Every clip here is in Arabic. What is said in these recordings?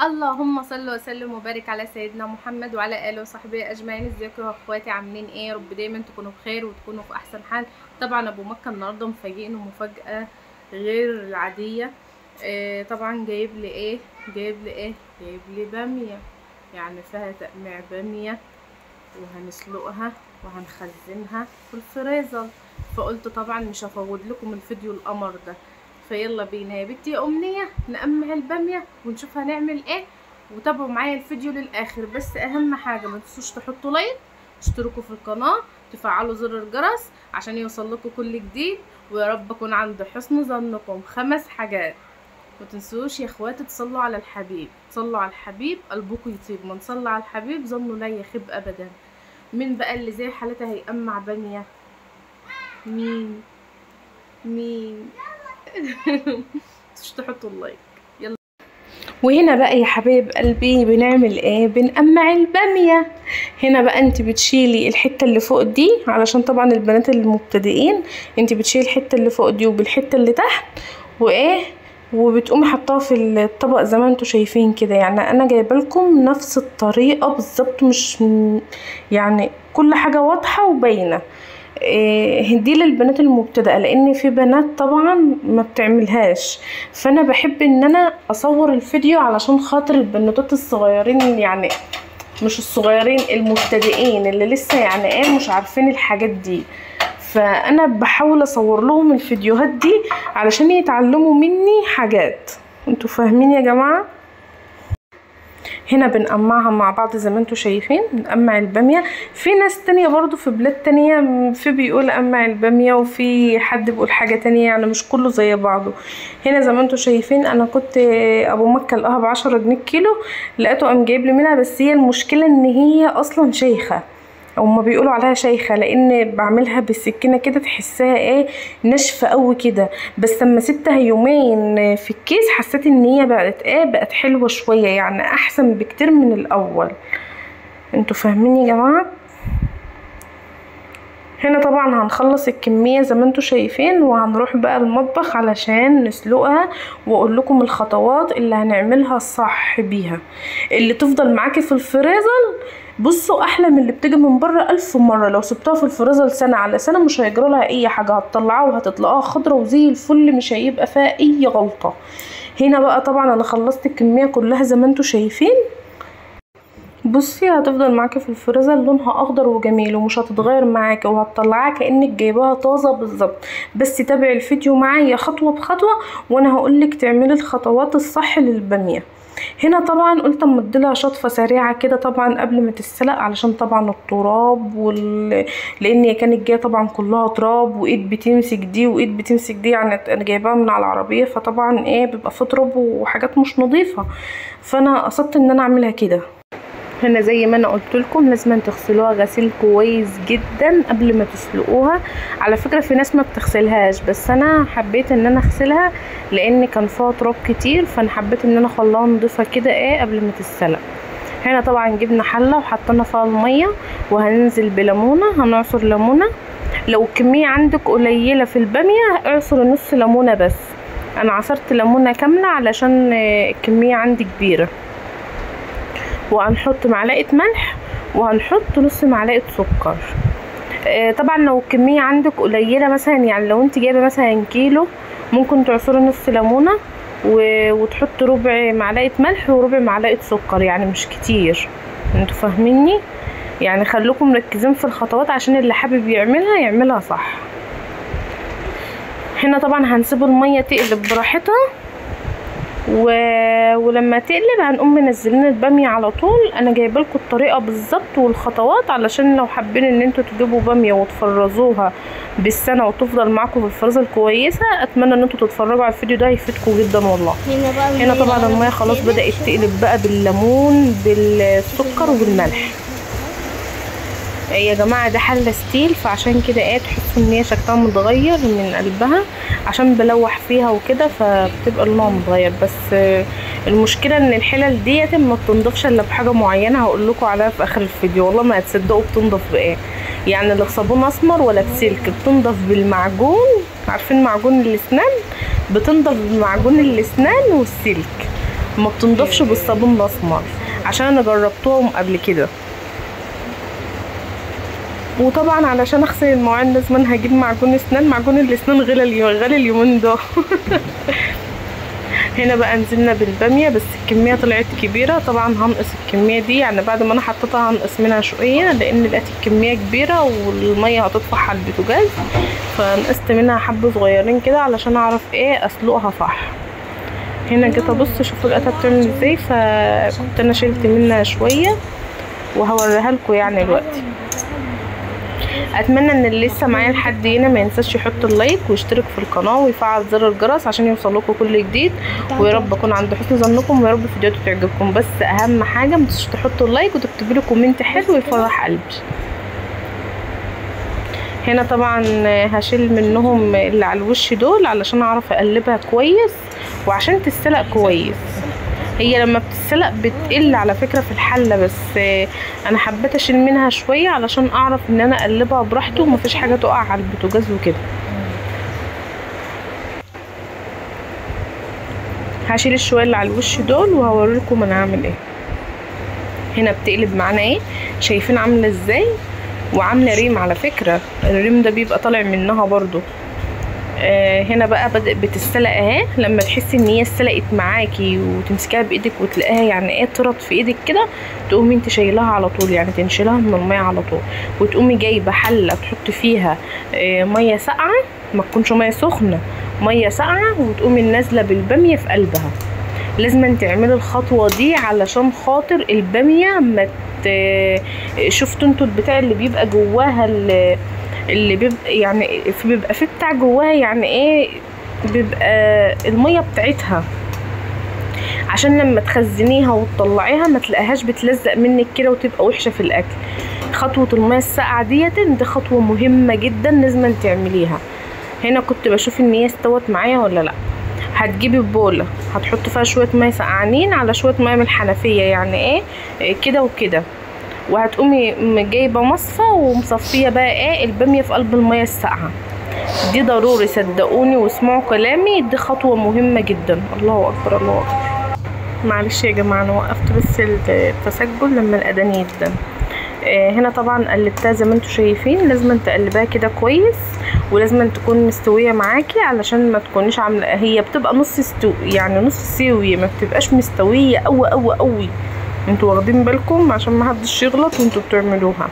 اللهم صل وسلم وبارك على سيدنا محمد وعلى اله وصحبه اجمعين. ازيكم يا اخواتي، عاملين ايه؟ رب دايما تكونوا بخير وتكونوا في احسن حال. طبعا ابو مكه النهارده مفاجئنا مفاجاه غير العاديه. طبعا جايب لي ايه؟ جايب لي باميه، يعني فيها تقميع باميه وهنسلقها وهنخزنها في الفريزر. فقلت طبعا مش هفوت لكم الفيديو القمر ده، فيلا بينا يا بنتي يا امنيه نقمع الباميه ونشوف هنعمل ايه. وتابعوا معايا الفيديو للاخر، بس اهم حاجه ما تنسوش تحطوا لايك، تشتركوا في القناه، تفعلوا زر الجرس عشان يوصل لكم كل جديد. ويا رب اكون عند حسن ظنكم. 5 حاجات ما تنسوش يا اخواتي، تصلوا على الحبيب، تصلوا على الحبيب قلبكم يطيب. من صلى على الحبيب ظنه لا يخيب ابدا. مين بقى اللي زي حالتها هيقمع باميه؟ مين مش تحطوا اللايك. يلا. وهنا بقى يا حبايب قلبي بنعمل ايه؟ بنقمع الباميه. هنا بقى انت بتشيلي الحته اللي فوق دي، علشان طبعا البنات المبتدئين انت بتشيلي الحته اللي فوق دي وبالحته اللي تحت وايه، وبتقومي حطاها في الطبق زي ما انتوا شايفين كده. يعني انا جايبه لكم نفس الطريقه بالظبط، مش يعني كل حاجه واضحه وباينه. دي للبنات المبتدئه، لان في بنات طبعا ما بتعملهاش. فانا بحب ان انا اصور الفيديو علشان خاطر البنوتات الصغيرين، يعني مش الصغيرين، المبتدئين اللي لسه يعني ايه مش عارفين الحاجات دي. فانا بحاول اصور لهم الفيديوهات دي علشان يتعلموا مني حاجات. انتوا فاهمين يا جماعه؟ هنا بنقمعها مع بعض زي ما انتوا شايفين، بنقمع الباميه. في ناس تانية برضو في بلاد تانية في بيقول قمع الباميه، وفي حد بيقول حاجه تانية، يعني مش كله زي بعضه. هنا زي ما انتوا شايفين انا كنت ابو مكه لقاها ب10 جنيه الكيلو، لقيته قام جايب لي منها. بس هي المشكله ان هي اصلا شيخه، هما بيقولوا عليها شيخه، لان بعملها بالسكينه كده تحسها ايه ناشفه قوي كده. بس لما سبتها يومين في الكيس حسيت ان هي بقت حلوه شويه، يعني احسن بكتير من الاول. انتوا فاهمين يا جماعه؟ هنا طبعا هنخلص الكميه زي ما انتوا شايفين، وهنروح بقى المطبخ علشان نسلقها، واقول لكم الخطوات اللي هنعملها صح بيها، اللي تفضل معاكي في الفريزر. بصوا احلى من اللي بتيجي من بره 1000 مره. لو سبتوها في الفريزر سنه على سنه مش هيجرى لها اي حاجه، هتطلعوها وهتطلعوها خضره وزي الفل، مش هيبقى فيها اي غلطه. هنا بقى طبعا انا خلصت الكميه كلها زي ما انتوا شايفين. بصي هتفضل معاكي في الفريزر لونها اخضر وجميل، ومش هتتغير معاكي، وهتطلعيها كانك جايباها طازه بالظبط. بس تابعي الفيديو معايا خطوه بخطوه، وانا هقولك تعملي الخطوات الصح للباميه. هنا طبعا قلت اما اديلها شطفه سريعه كده طبعا قبل ما تتسلق، علشان طبعا التراب لان هي كانت جايه طبعا كلها تراب، وايد بتمسك دي وايد بتمسك دي، يعني انا جايباها من على العربيه، فطبعا ايه بيبقى في تراب وحاجات مش نظيفه. فانا قصدت ان انا اعملها كده. هنا زي ما انا قلت لكم لازم تغسلوها غسيل كويس جدا قبل ما تسلقوها. على فكره في ناس ما بتغسلهاش، بس انا حبيت ان انا اغسلها لان كان فيها تراب كتير، فانا حبيت ان انا اخليها نضيفه كده ايه قبل ما تتسلق. هنا طبعا جبنا حله وحطينا فيها الميه، وهننزل بليمونه، هنعصر ليمونه. لو الكميه عندك قليله في الباميه اعصر نص ليمونه بس، انا عصرت ليمونه كامله علشان الكميه عندي كبيره. وهنحط معلقه ملح، وهنحط نص معلقه سكر. طبعا لو الكميه عندك قليله، مثلا يعني لو انت جايبه مثلا كيلو، ممكن تعصري نص ليمونه وتحط ربع معلقه ملح وربع معلقه سكر، يعني مش كتير. انتوا فاهميني؟ يعني خلوكم مركزين في الخطوات عشان اللي حابب يعملها صح. هنا طبعا هنسيب الميه تقلب براحتها، ولما تقلب هنقوم منزلين الباميه على طول. انا جايبه لكم الطريقه بالظبط والخطوات علشان لو حابين ان انتوا تجيبوا باميه وتفرزوها بالسنه وتفضل معاكم في الفريزر كويسه. اتمنى ان انتوا تتفرجوا على الفيديو ده، هيفيدكم جدا والله. هنا طبعا الميه خلاص بدات تقلب بقى بالليمون بالسكر وبالملح. يا جماعه ده حله ستيل، فعشان كده ايه تحسوا ان هي شكلها متغير من قلبها عشان بلوح فيها وكده، فبتبقى لونها متغير. بس المشكله ان الحلل ديت ما بتنضفش الا بحاجه معينه هقول لكم عليها في اخر الفيديو. والله ما هتصدقوا بتنضف بايه، يعني لا صابون اسمر ولا بسلك، بتنضف بالمعجون. عارفين معجون الاسنان؟ بتنضف بمعجون الاسنان والسلك. ما بتنضفش بالصابون الاسمر، عشان انا جربتهم قبل كده. وطبعا علشان اغسل المواعين لازم هجيب معجون اسنان. معجون الاسنان غالي اليومين دول. هنا بقى نزلنا بالباميه، بس الكميه طلعت كبيره. طبعا هنقص الكميه دي، يعني بعد ما انا حطيتها هنقص منها شويه، لان لقيت الكميه كبيره والميه هتطفح على البوتاجاز، فنقصت منها حبه صغيرين كده علشان اعرف ايه اسلقها صح. هنا جيت ابص شوفوا لقيتها بتعمل ازاي، فكنت انا شلت منها شويه وهوريها لكم يعني دلوقتي. اتمنى ان اللي لسه معايا لحد هنا ما ينساش يحط اللايك ويشترك في القناه ويفعل زر الجرس عشان يوصلكوا كل جديد. ويا رب اكون عند حسن ظنكم، ويا رب فيديوهاتي تعجبكم. بس اهم حاجه ما تنسوش تحطوا اللايك وتكتبوا لي كومنت حلو يفرح قلبي. هنا طبعا هشيل منهم اللي على الوش دول علشان اعرف اقلبها كويس وعشان تتسلق كويس. هي لما بتتسلق بتقل على فكرة في الحلة، بس انا حبيت اشيل منها شوية علشان اعرف ان انا اقلبها براحتي ومفيش حاجة تقع على البوتاجاز وكده. هشيل الشوية اللي على الوش دول وهوريلكم انا هعمل ايه. هنا بتقلب معانا ايه، شايفين عاملة ازاي؟ وعاملة ريم على فكرة، الريم ده بيبقى طالع منها برضو. هنا بقى بدأت بتتسلق اهي. لما تحسي ان هي اتسلقت معاكي وتمسكيها بايدك وتلاقيها يعني ايه طرت في ايدك كده، تقومي انت شايلها على طول، يعني تنشلها من الميه على طول، وتقومي جايبه حله تحطي فيها ميه ساقعه، ما تكونش ميه سخنه، ميه ساقعه، وتقومي نازله بالباميه في قلبها. لازم تعملي الخطوه دي علشان خاطر الباميه ما شفتوا انتوا البتاع اللي بيبقى جواها اللي بيبقى يعني بيبقى في بتاع جواها يعني ايه، بيبقى الميه بتاعتها، عشان لما تخزنيها وتطلعيها ما تلاقيهاش بتلزق منك كده وتبقى وحشه في الاكل. خطوه الميه الساقعه دي خطوه مهمه جدا لازم تعمليها. هنا كنت بشوف ان هي استوت معايا ولا لا. هتجيبي بوله هتحطي فيها شويه ميه سقعانين على شويه ميه من الحنفيه، يعني ايه كده وكده، وهتقومي جايبه مصفى ومصفيه بقى ايه الباميه في قلب الميه الساقعه. دي ضروري صدقوني واسمعوا كلامي، دي خطوه مهمه جدا. الله اكبر الله اكبر. معلش يا جماعه انا وقفت بس التسجل لما الاذان يدن. هنا طبعا قلبتها زي ما انتم شايفين. لازم تقلبها كده كويس، ولازم تكون مستويه معاكي علشان ما تكونيش عامله، هي بتبقى نص يعني نص سويه، ما بتبقاش مستويه قوي قوي قوي. انتوا واخدين بالكم عشان ما حدش يغلط وانتوا بتعملوها.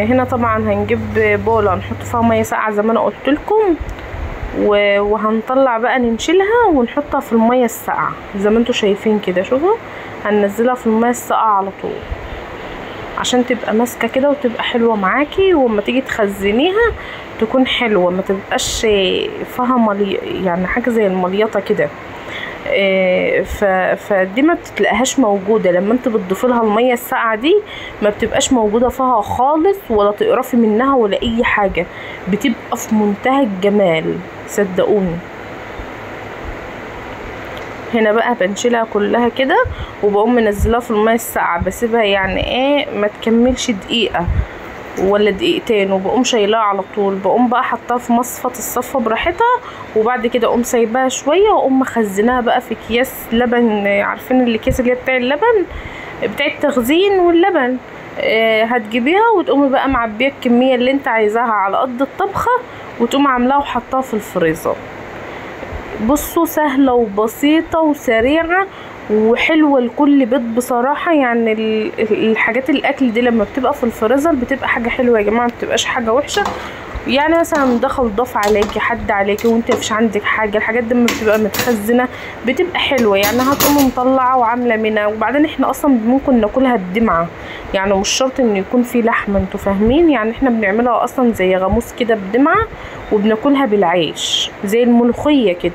هنا طبعا هنجيب بوله نحط فيها ميه ساقعه زي ما انا قلت لكم، وهنطلع بقى ننشلها ونحطها في الميه الساقعه زي ما انتوا شايفين كده. شوفوا هننزلها في الميه الساقعه على طول عشان تبقى ماسكه كده وتبقى حلوه معاكي، وما تيجي تخزنيها تكون حلوه، ما تبقاش فيها يعني حاجه زي المليطه كده. فدي ما بتلاقيهاش موجوده لما انت بتضيفي لها الميه الساقعه دي، ما بتبقاش موجوده فيها خالص، ولا تقرفي منها ولا اي حاجه، بتبقى في منتهى الجمال صدقوني. هنا بقى بنشيلها كلها كده وبقوم منزلها في الميه الساقعه، بسيبها يعني ايه ما تكملش دقيقه ولا دقيقتين، وبقوم شايلاها على طول. بقوم بقى حطها في مصفى تتصفى براحتها، وبعد كده اقوم سايباها شويه واقوم مخزناها بقى في اكياس لبن. عارفين الاكياس اللي هي بتاع اللبن بتاع التخزين واللبن، هتجيبيها وتقومي بقى معبيه الكميه اللي انت عايزاها على قد الطبخه، وتقوم عاملاها وحطها في الفريزر. بصوا سهله وبسيطه وسريعه وحلوه لكل بيت بصراحه. يعني الحاجات الاكل دي لما بتبقى في الفريزر بتبقى حاجه حلوه يا جماعه، ما بتبقاش حاجه وحشه. يعني مثلا دخل ضاف عليكي حد عليكي وانت مفيش عندك حاجه، الحاجات دي لما بتبقى متخزنه بتبقى حلوه، يعني هتقوم مطلعه وعامله منها. وبعدين احنا اصلا ممكن ناكلها بدمعه، يعني مش شرط ان يكون في لحمه، انتوا فاهمين؟ يعني احنا بنعملها اصلا زي غاموس كده بدمعه، وبناكلها بالعيش زي الملوخيه كده.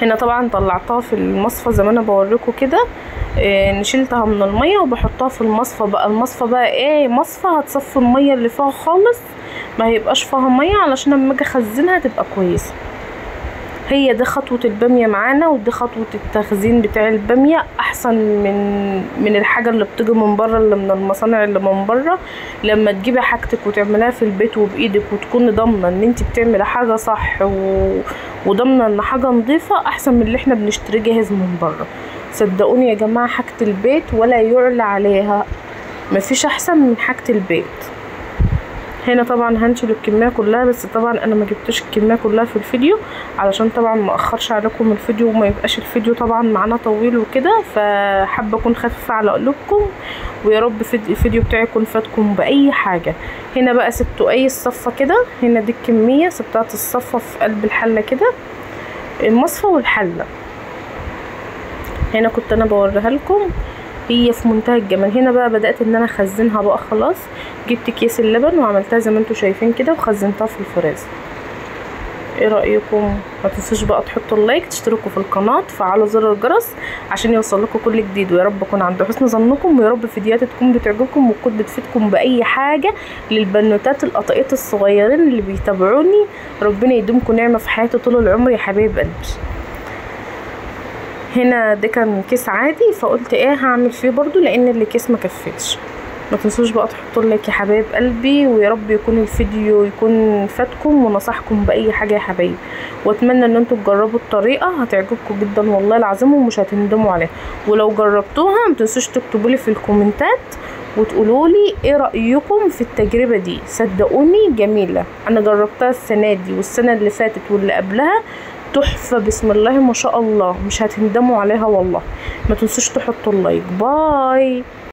هنا طبعا طلعتها في المصفى زي ما انا بوريكم كده، نشيلتها من الميه وبحطها في المصفى بقى. المصفى بقى ايه مصفى هتصفي الميه اللي فيها خالص، ما هيبقاش فيها ميه علشان لما اجي اخزنها تبقى كويسه. هي دي خطوة البامية معانا، ودي خطوة التخزين بتاع البامية. احسن من الحاجة اللي بتيجي من بره، اللي من المصانع اللي من بره. لما تجيبي حاجتك وتعمليها في البيت وبايدك وتكوني ضامنة ان انت بتعملي حاجة صح وضامنة ان حاجة نظيفة، احسن من اللي احنا بنشتريه جاهز من بره. صدقوني يا جماعة، حاجة البيت ولا يعلى عليها، مفيش احسن من حاجة البيت. هنا طبعا هنشيل الكميه كلها، بس طبعا انا ما جبتش الكميه كلها في الفيديو علشان طبعا ما اخرش عليكم الفيديو وما يبقاش الفيديو طبعا معانا طويل وكده، فحابه اكون خفيفه على قلوبكم، ويا رب الفيديو بتاعي يكون فاتكم باي حاجه. هنا بقى سبتوا اي الصفه كده، هنا دي الكميه سبتها الصفه في قلب الحله كده، المصفى والحله. هنا كنت انا بوريها لكم، هي في منتهى الجمال. هنا بقى بدأت ان انا اخزنها بقى خلاص. جبت كيس اللبن وعملتها زي ما انتوا شايفين كده وخزنتها في الفريزر. ايه رأيكم؟ ما تنسوش بقى تحطوا اللايك، تشتركوا في القناة، تفعلوا زر الجرس عشان يوصل لكم كل جديد. ويا رب اكون عند حسن ظنكم، ويا رب فيديوهاتي تكون بتعجبكم وتكون بتفيدكم باي حاجة. للبنوتات القطايط الصغيرين اللي بيتابعوني، ربنا يديمكم نعمة في حياتي طول العمر يا حبايب قلبي. هنا ده كان كيس عادي، فقلت ايه هعمل فيه برضو لان الكيس ما كفتش. ما تنسوش بقى تحطوا اللايك يا حبايب قلبي، ويا رب يكون الفيديو يكون فاتكم ونصحكم باي حاجه يا حبايبي. واتمنى ان انتوا تجربوا الطريقه، هتعجبكم جدا والله العظيم ومش هتندموا عليها. ولو جربتوها ما تنسوش تكتبوا لي في الكومنتات وتقولوا لي ايه رايكم في التجربه دي. صدقوني جميله، انا جربتها السنه دي والسنه اللي فاتت واللي قبلها، تحفة بسم الله ما شاء الله، مش هتندموا عليها والله. ما تنسوش تحطوا اللايك. باي.